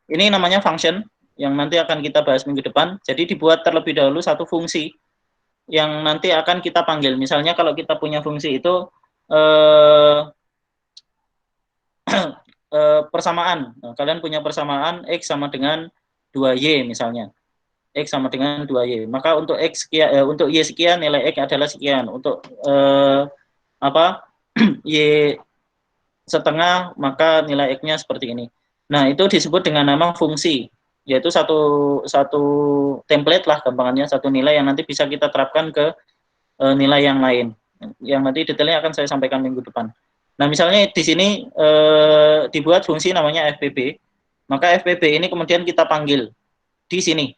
Ini namanya function yang nanti akan kita bahas minggu depan. Jadi dibuat terlebih dahulu satu fungsi yang nanti akan kita panggil. Misalnya kalau kita punya fungsi itu persamaan. Nah, kalian punya persamaan X sama dengan 2Y misalnya. X sama dengan 2Y. Maka untuk X sekian, untuk Y sekian, nilai X adalah sekian. Untuk Y setengah, maka nilai X-nya seperti ini. Nah, itu disebut dengan nama fungsi, yaitu satu template lah gampangannya, satu nilai yang nanti bisa kita terapkan ke nilai yang lain. Yang nanti detailnya akan saya sampaikan minggu depan. Nah, misalnya di sini dibuat fungsi namanya FPP, maka FPP ini kemudian kita panggil di sini.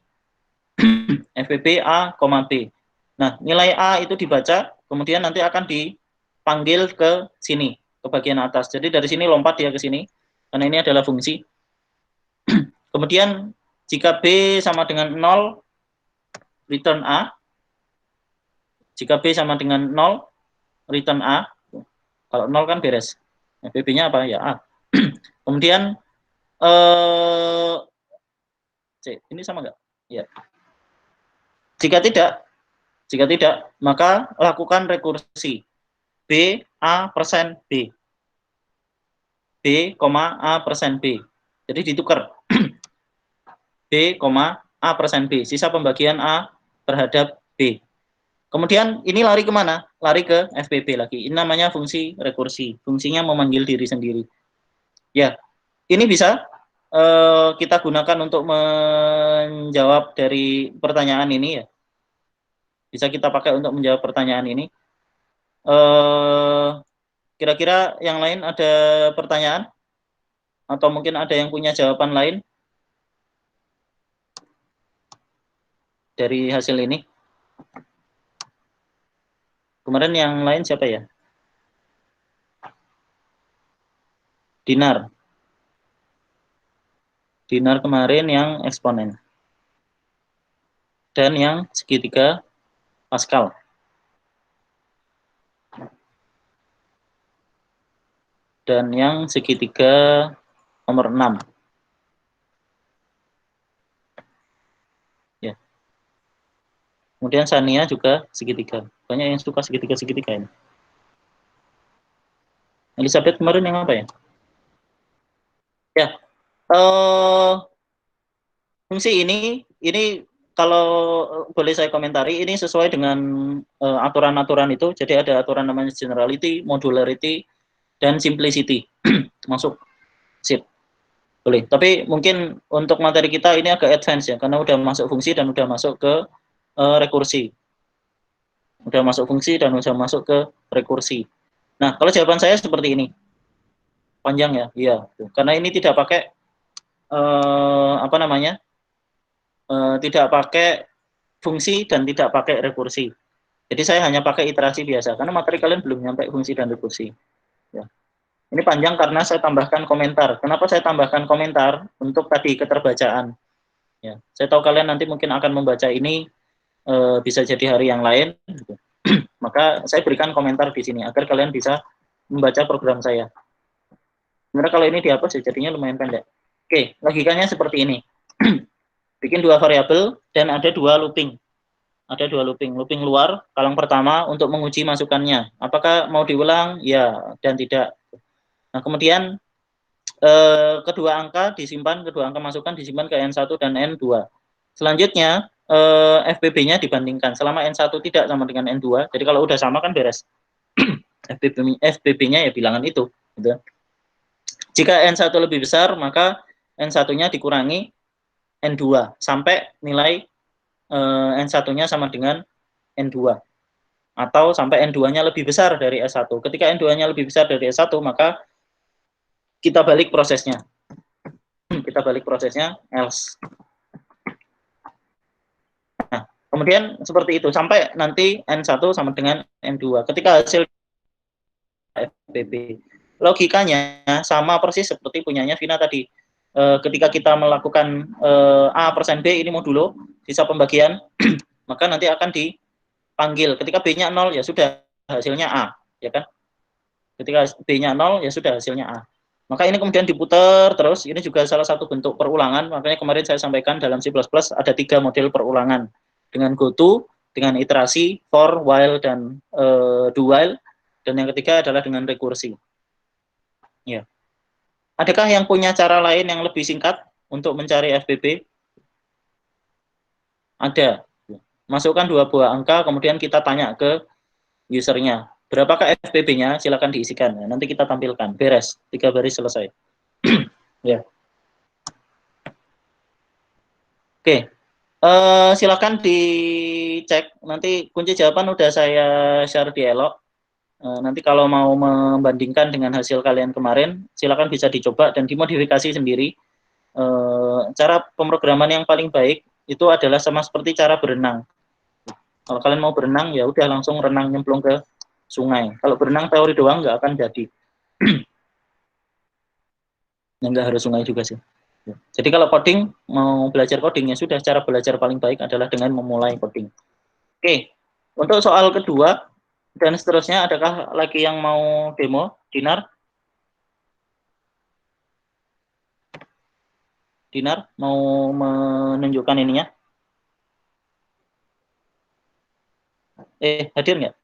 FPP A, B. Nah, nilai A itu dibaca, kemudian nanti akan dipanggil ke sini, ke bagian atas. Jadi dari sini lompat dia ke sini, karena ini adalah fungsi. Kemudian jika B sama dengan 0, return A. Jika B sama dengan 0, return A. Kalau 0 kan beres. FPP-nya apa? Ya A. Kemudian ini sama nggak? Ya. Jika tidak, maka lakukan rekursi B A persen B. B, A persen B. Jadi ditukar. B, A persen B. Sisa pembagian A terhadap B. Kemudian ini lari kemana? Lari ke FPP lagi. Ini namanya fungsi rekursi. Fungsinya memanggil diri sendiri. Ya, ini bisa kita gunakan untuk menjawab dari pertanyaan ini ya. Bisa kita pakai untuk menjawab pertanyaan ini. Kira-kira yang lain ada pertanyaan? Atau mungkin ada yang punya jawaban lain dari hasil ini? Kemarin yang lain siapa ya? Dinar. Dinar kemarin yang eksponen. Dan yang segitiga Pascal. Dan yang segitiga nomor 6. Ya. Kemudian Sania juga segitiga. Banyak yang suka segitiga-segitiga ini. Elizabeth kemarin yang apa ya? Ya. Fungsi ini kalau boleh saya komentari, ini sesuai dengan aturan-aturan itu. Jadi ada aturan namanya generality, modularity, dan simplicity. Masuk. Sip. Boleh. Tapi mungkin untuk materi kita ini agak advance ya, karena udah masuk fungsi dan udah masuk ke rekursi. Udah masuk fungsi dan udah masuk ke rekursi. Nah, kalau jawaban saya seperti ini. Panjang ya? Iya. Karena ini tidak pakai tidak pakai fungsi dan tidak pakai rekursi. Jadi saya hanya pakai iterasi biasa, karena materi kalian belum nyampe fungsi dan rekursi. Ya. Ini panjang karena saya tambahkan komentar. Kenapa saya tambahkan komentar? Untuk tadi keterbacaan. Ya. Saya tahu kalian nanti mungkin akan membaca ini bisa jadi hari yang lain. Maka saya berikan komentar di sini, agar kalian bisa membaca program saya. Sebenarnya kalau ini dihapus ya jadinya lumayan pendek. Oke, logikanya seperti ini. Bikin dua variabel dan ada dua looping. Ada dua looping. Looping luar, kalang pertama untuk menguji masukannya. Apakah mau diulang? Ya dan tidak. Nah, kemudian kedua angka disimpan, kedua angka masukan disimpan ke N1 dan N2. Selanjutnya FBB-nya dibandingkan. Selama N1 tidak sama dengan N2, jadi kalau udah sama kan beres. FBB-nya ya bilangan itu. Gitu. Jika N1 lebih besar, maka N1-nya dikurangi N2 sampai nilai N1-nya sama dengan N2 atau sampai N2-nya lebih besar dari S1. Ketika N2-nya lebih besar dari S1, maka kita balik prosesnya. Kita balik prosesnya else. Nah, kemudian seperti itu sampai nanti N1 sama dengan N2. Ketika hasil FBB, logikanya sama persis seperti punyanya Vina tadi. Ketika kita melakukan A persen B ini modulo, sisa pembagian, maka nanti akan dipanggil. Ketika B-nya 0, ya sudah hasilnya A, ya kan? Ketika B-nya 0, ya sudah hasilnya A. Maka ini kemudian diputar terus, ini juga salah satu bentuk perulangan, makanya kemarin saya sampaikan dalam C++ ada 3 model perulangan, dengan goto, dengan iterasi, for, while, dan do while, dan yang ketiga adalah dengan rekursi. Ya. Adakah yang punya cara lain yang lebih singkat untuk mencari FBB? Ada. Masukkan 2 buah angka, kemudian kita tanya ke usernya. Berapakah FBB-nya? Silakan diisikan. Nanti kita tampilkan. Beres. 3 baris selesai. Ya. Oke. Silakan dicek. Nanti kunci jawaban udah saya share di Elok. Nanti kalau mau membandingkan dengan hasil kalian kemarin, silakan bisa dicoba dan dimodifikasi sendiri. Cara pemrograman yang paling baik itu adalah sama seperti cara berenang. Kalau kalian mau berenang, ya udah langsung renang nyemplung ke sungai. Kalau berenang teori doang nggak akan jadi. Ya, nggak harus sungai juga sih. Jadi kalau coding, mau belajar coding, ya sudah, cara belajar paling baik adalah dengan memulai coding. Oke, untuk soal kedua dan seterusnya, adakah lagi yang mau demo? Dinar? Dinar, mau menunjukkan ininya? Hadir nggak?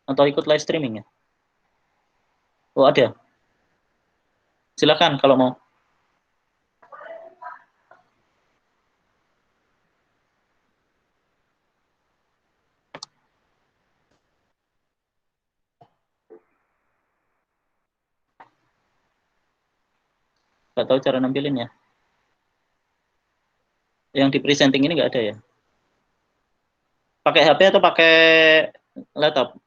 Atau ikut live streaming ya? Oh, ada. Silakan kalau mau. Nggak tahu cara nampilin ya. Yang di presenting ini nggak ada ya? Pakai HP atau pakai laptop?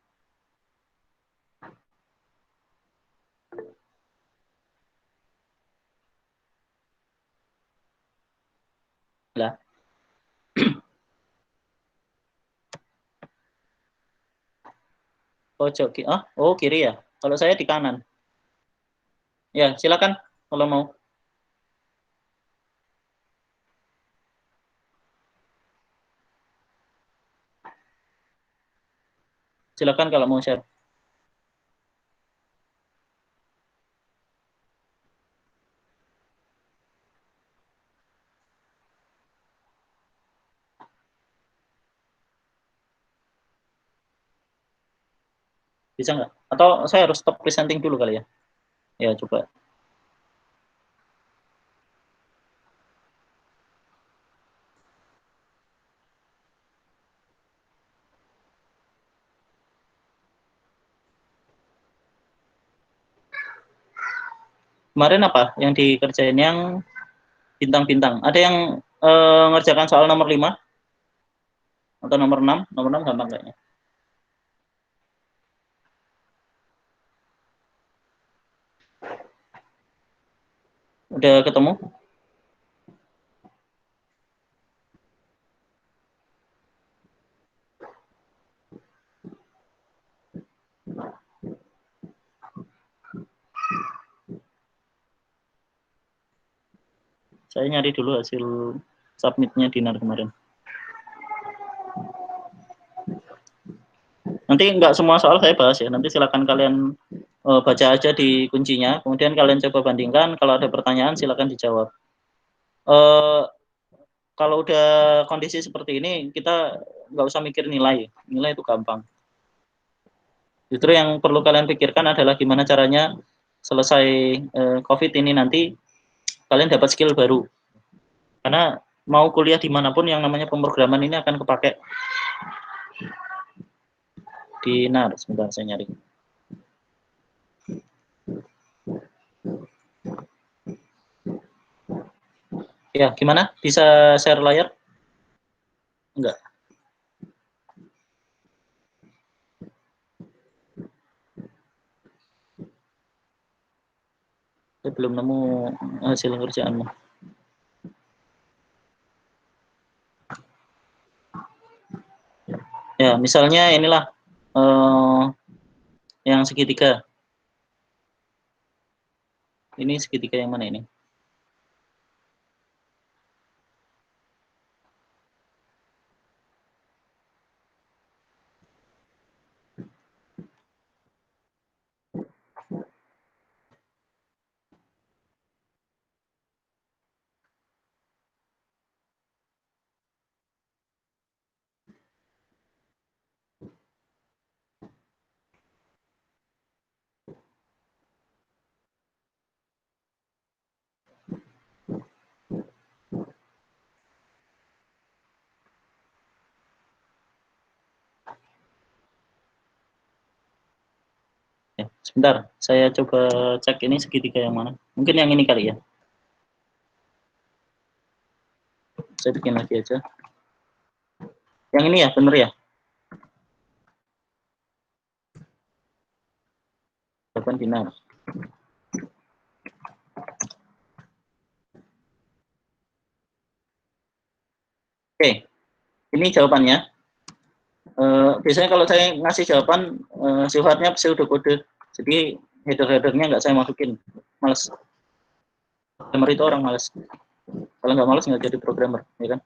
Lah. Pojok kiri. Oh, kiri ya. Kalau saya di kanan. Ya, silakan kalau mau. Silakan kalau mau share. Bisa nggak? Atau saya harus stop presenting dulu kali ya? Ya, coba. Kemarin apa yang dikerjain yang bintang-bintang? Ada yang ngerjakan soal nomor 5 atau nomor 6? Nomor 6 gampang kayaknya. Udah ketemu? Saya nyari dulu hasil submitnya Dinar kemarin. Nanti nggak semua soal saya bahas ya, nanti silakan kalian baca aja di kuncinya, kemudian kalian coba bandingkan, kalau ada pertanyaan silakan dijawab. Kalau udah kondisi seperti ini, kita nggak usah mikir nilai itu gampang. Justru yang perlu kalian pikirkan adalah gimana caranya selesai COVID ini nanti, kalian dapat skill baru. Karena mau kuliah dimanapun yang namanya pemrograman ini akan kepake. Dinar, sebentar saya nyari. Ya, gimana? Bisa share layar? Enggak. Saya belum nemu hasil kerjaanmu. Ya, misalnya inilah yang segitiga. Ini segitiga yang mana ini? Ya, sebentar, saya coba cek ini segitiga yang mana. Mungkin yang ini kali ya. Saya bikin lagi aja. Yang ini ya, bener ya? 8 dinar. Oke, ini jawabannya. Biasanya kalau saya ngasih jawaban, sifatnya pseudokode. Jadi header-headernya nggak saya masukin. Males. Programmer itu orang males. Kalau nggak males nggak jadi programmer, ya kan?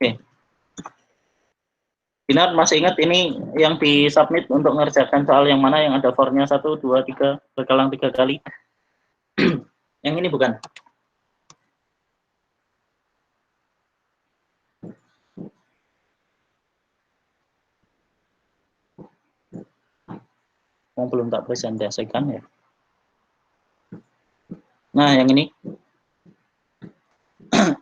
Oke. Binar masih ingat ini yang di submit untuk mengerjakan soal yang mana yang ada for-nya 1, 2, 3, berkalang 3 kali. Yang ini bukan? Oh, belum tak presentasikan ya. Nah, yang ini.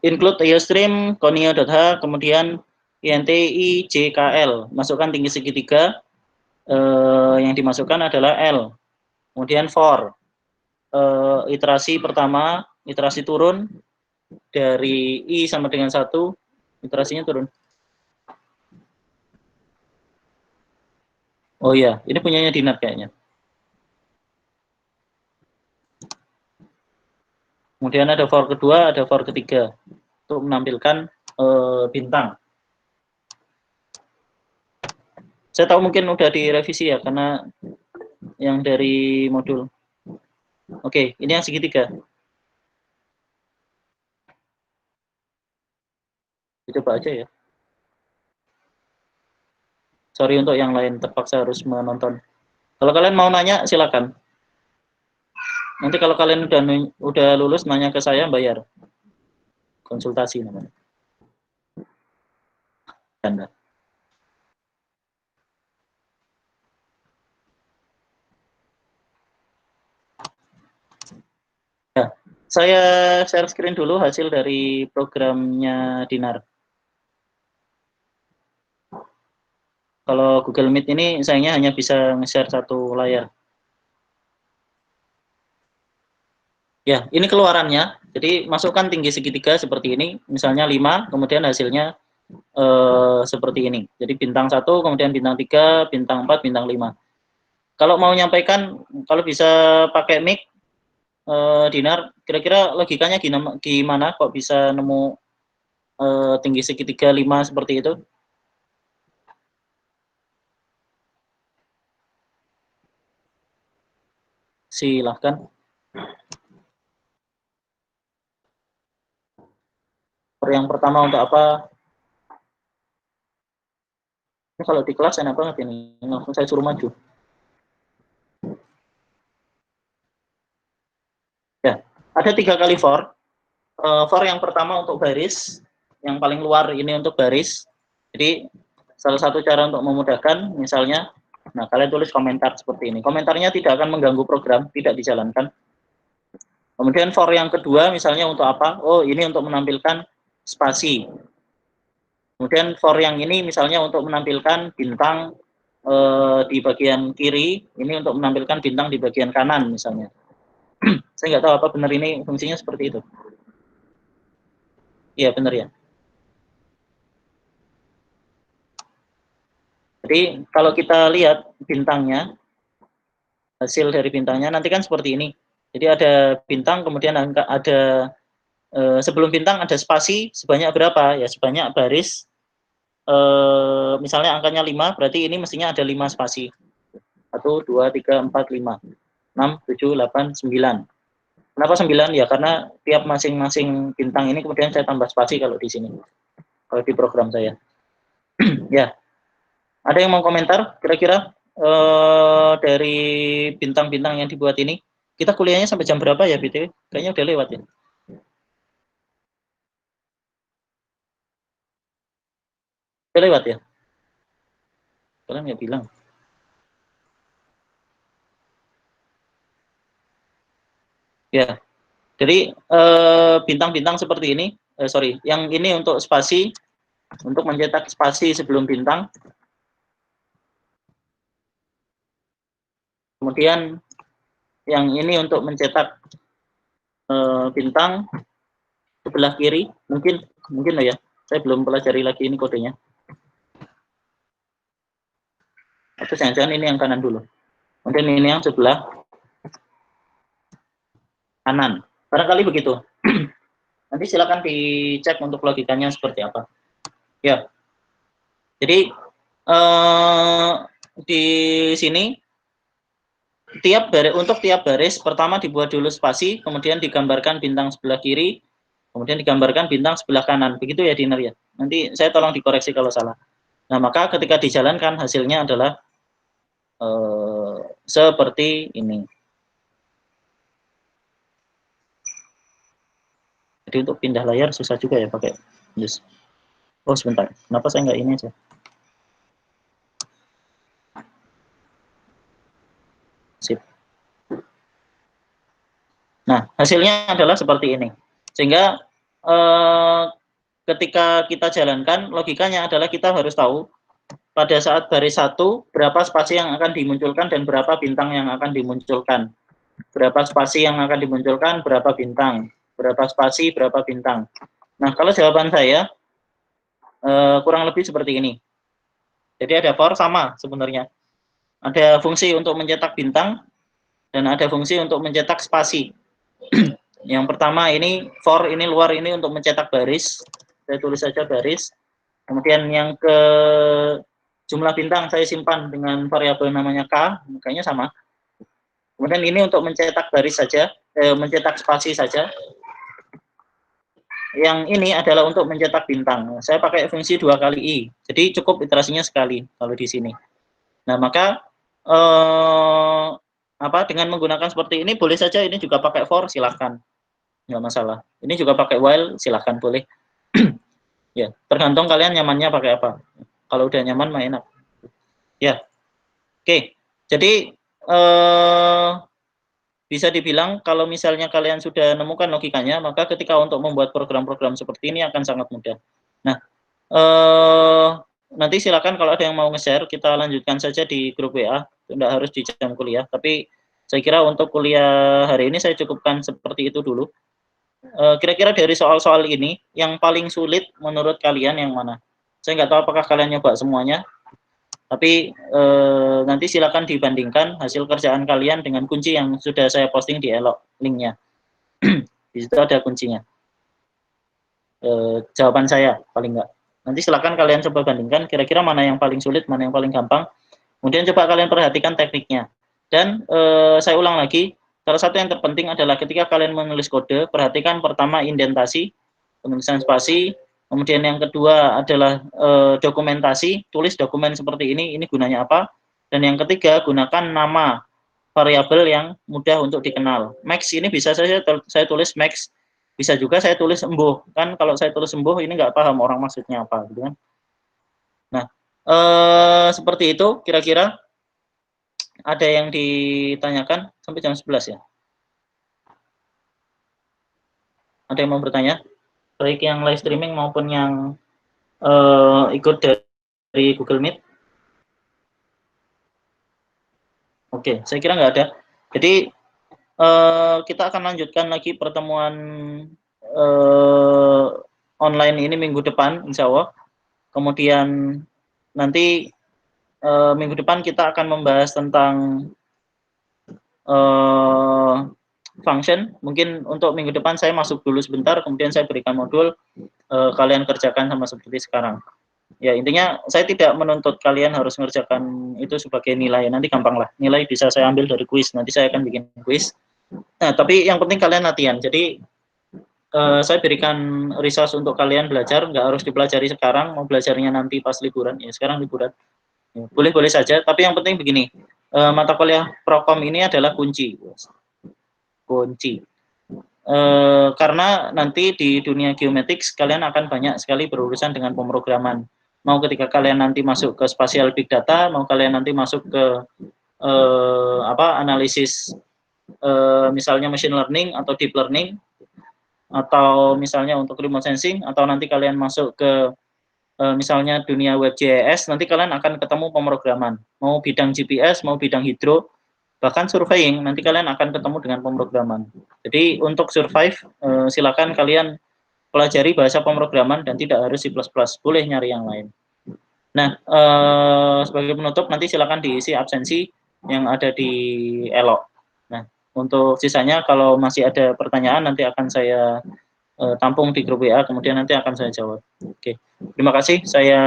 Include IOStream, conio.h, kemudian INTIJKL. Masukkan tinggi segitiga. Yang dimasukkan adalah L. Kemudian for. Iterasi pertama, iterasi turun. Dari I sama dengan 1, iterasinya turun. Oh iya, ini punyanya Dinar kayaknya. Kemudian ada for kedua, ada for ketiga. Untuk menampilkan bintang. Saya tahu mungkin udah direvisi ya, karena yang dari modul. Oke, ini yang segitiga. Coba aja ya. Sorry untuk yang lain, terpaksa harus menonton. Kalau kalian mau nanya, silakan. Nanti kalau kalian udah lulus, nanya ke saya, bayar. Konsultasi namanya. Anda. Ya, saya share screen dulu hasil dari programnya Dinar. Kalau Google Meet ini sayangnya hanya bisa nge-share satu layar. Ya, ini keluarannya. Jadi masukkan tinggi segitiga seperti ini, misalnya 5, kemudian hasilnya seperti ini. Jadi bintang 1, kemudian bintang 3, bintang 4, bintang 5. Kalau mau nyampaikan, kalau bisa pakai mic, Dinar, kira-kira logikanya gimana kok bisa nemu tinggi segitiga 5 seperti itu? Silahkan. Yang pertama untuk apa? Ini kalau di kelas enak banget ini, langsung saya suruh maju. Ya, ada 3 kali for. For yang pertama untuk baris, yang paling luar ini untuk baris. Jadi salah satu cara untuk memudahkan, misalnya, nah kalian tulis komentar seperti ini. Komentarnya tidak akan mengganggu program, tidak dijalankan. Kemudian for yang kedua, misalnya untuk apa? Oh, ini untuk menampilkan spasi. Kemudian for yang ini misalnya untuk menampilkan bintang di bagian kiri, ini untuk menampilkan bintang di bagian kanan misalnya. Saya nggak tahu apa benar ini fungsinya seperti itu. Iya benar ya. Jadi kalau kita lihat bintangnya, hasil dari bintangnya nanti kan seperti ini. Jadi ada bintang, kemudian ada sebelum bintang ada spasi sebanyak berapa? Ya sebanyak baris. Misalnya angkanya 5, berarti ini mestinya ada 5 spasi. 1, 2, 3, 4, 5, 6, 7, 8, 9. Kenapa 9? Ya karena tiap masing-masing bintang ini kemudian saya tambah spasi kalau di sini. Kalau di program saya. Ya. Ada yang mau komentar kira-kira dari bintang-bintang yang dibuat ini? Kita kuliahnya sampai jam berapa ya, BTW? Kayaknya udah lewat ya. Udah lewat ya? Kalian nggak bilang. Ya. Jadi bintang-bintang seperti ini, sorry, yang ini untuk spasi, untuk mencetak spasi sebelum bintang. Kemudian yang ini untuk mencetak bintang sebelah kiri, mungkin lah ya. Saya belum pelajari lagi ini kodenya. Atau jangan-jangan ini yang kanan dulu. Kemudian ini yang sebelah kanan. Barangkali begitu. Nanti silakan dicek untuk logikanya seperti apa. Ya. Jadi di sini untuk tiap baris pertama dibuat dulu spasi, kemudian digambarkan bintang sebelah kiri, kemudian digambarkan bintang sebelah kanan. Begitu ya, Diner ya. Nanti saya tolong dikoreksi kalau salah. Nah, maka ketika dijalankan hasilnya adalah seperti ini. Jadi untuk pindah layar susah juga ya pakai just. Oh sebentar, kenapa saya nggak ini aja? Sip. Nah, hasilnya adalah seperti ini. Sehingga ketika kita jalankan, logikanya adalah kita harus tahu pada saat baris 1 berapa spasi yang akan dimunculkan dan berapa bintang yang akan dimunculkan. Berapa spasi yang akan dimunculkan, berapa bintang. Berapa spasi, berapa bintang. Nah, kalau jawaban saya kurang lebih seperti ini. Jadi ada for sama sebenarnya. Ada fungsi untuk mencetak bintang dan ada fungsi untuk mencetak spasi. Yang pertama ini for, ini luar, ini untuk mencetak baris. Saya tulis saja baris. Kemudian yang ke jumlah bintang saya simpan dengan variabel namanya k, makanya sama. Kemudian ini untuk mencetak baris saja, mencetak spasi saja. Yang ini adalah untuk mencetak bintang. Saya pakai fungsi 2 kali i, jadi cukup iterasinya sekali kalau di sini. Nah maka dengan menggunakan seperti ini boleh saja ini juga pakai for, silahkan, nggak masalah. Ini juga pakai while, silahkan, boleh. Ya tergantung kalian nyamannya pakai apa. Kalau udah nyaman mah enak. Ya, oke. Jadi bisa dibilang kalau misalnya kalian sudah menemukan logikanya, maka ketika untuk membuat program-program seperti ini akan sangat mudah. Nah, nanti silakan kalau ada yang mau nge-share, kita lanjutkan saja di grup WA, tidak harus di jam kuliah. Tapi saya kira untuk kuliah hari ini saya cukupkan seperti itu dulu. Kira-kira dari soal-soal ini, yang paling sulit menurut kalian yang mana? Saya nggak tahu apakah kalian nyoba semuanya, tapi nanti silakan dibandingkan hasil kerjaan kalian dengan kunci yang sudah saya posting di Elok, linknya. Di situ ada kuncinya. Jawaban saya paling nggak. Nanti silakan kalian coba bandingkan kira-kira mana yang paling sulit, mana yang paling gampang. Kemudian coba kalian perhatikan tekniknya. Dan saya ulang lagi, salah satu yang terpenting adalah ketika kalian menulis kode, perhatikan pertama indentasi, penulisan spasi, kemudian yang kedua adalah dokumentasi, tulis dokumen seperti ini gunanya apa, dan yang ketiga gunakan nama variabel yang mudah untuk dikenal. Max ini bisa saya tulis max, bisa juga saya tulis embuh, kan kalau saya tulis embuh ini nggak paham orang maksudnya apa, gitu kan. Nah, seperti itu kira-kira. Ada yang ditanyakan sampai jam 11 ya? Ada yang mau bertanya? Baik yang live streaming maupun yang ikut dari Google Meet? Oke, saya kira nggak ada. Jadi kita akan lanjutkan lagi pertemuan online ini minggu depan, insya Allah. Kemudian nanti minggu depan kita akan membahas tentang function. Mungkin untuk minggu depan saya masuk dulu sebentar, kemudian saya berikan modul, kalian kerjakan sama seperti sekarang. Ya, intinya saya tidak menuntut kalian harus mengerjakan itu sebagai nilai, nanti gampang lah. Nilai bisa saya ambil dari kuis, nanti saya akan bikin kuis. Nah, tapi yang penting kalian latihan. Jadi, saya berikan resource untuk kalian belajar, nggak harus dipelajari sekarang, mau belajarnya nanti pas liburan, ya sekarang liburan. Ya, boleh-boleh saja, tapi yang penting begini, mata kuliah Prokom ini adalah kunci. Karena nanti di dunia geomatik kalian akan banyak sekali berurusan dengan pemrograman. Mau ketika kalian nanti masuk ke spatial big data, mau kalian nanti masuk ke analisis misalnya machine learning atau deep learning, atau misalnya untuk remote sensing, atau nanti kalian masuk ke misalnya dunia WebGIS, nanti kalian akan ketemu pemrograman. Mau bidang GPS, mau bidang hidro, bahkan surveying, nanti kalian akan ketemu dengan pemrograman. Jadi untuk survive, silakan kalian pelajari bahasa pemrograman dan tidak harus C++, boleh nyari yang lain. Nah, sebagai penutup nanti silakan diisi absensi yang ada di Elo. Nah, untuk sisanya kalau masih ada pertanyaan nanti akan saya tampung di grup WA, kemudian nanti akan saya jawab. Oke, terima kasih. Saya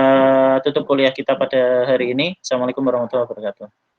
tutup kuliah kita pada hari ini. Assalamualaikum warahmatullahi wabarakatuh.